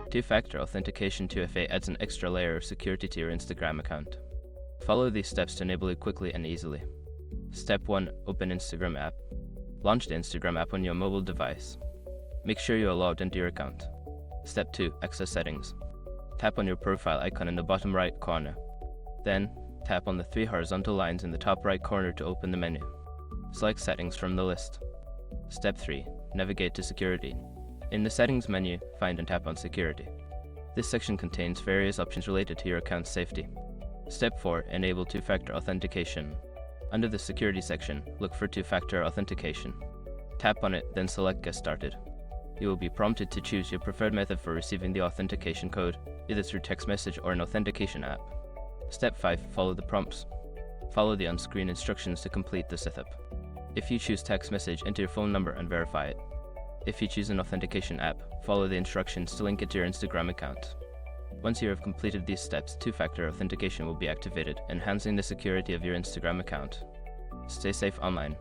Two-factor authentication 2FA adds an extra layer of security to your Instagram account. Follow these steps to enable it quickly and easily. Step 1. Open Instagram app. Launch the Instagram app on your mobile device. Make sure you are logged into your account. Step 2. Access settings. Tap on your profile icon in the bottom right corner. Then, tap on the 3 horizontal lines in the top right corner to open the menu. Select Settings from the list. Step 3. Navigate to Security. In the Settings menu, find and tap on Security. This section contains various options related to your account's safety. Step 4. Enable two-factor authentication. Under the Security section, look for two-factor authentication. Tap on it, then select Get Started. You will be prompted to choose your preferred method for receiving the authentication code, either through text message or an authentication app. Step 5. Follow the prompts. Follow the on-screen instructions to complete the setup. If you choose text message, enter your phone number and verify it. If you choose an authentication app, follow the instructions to link it to your Instagram account. Once you have completed these steps, two-factor authentication will be activated, enhancing the security of your Instagram account. Stay safe online.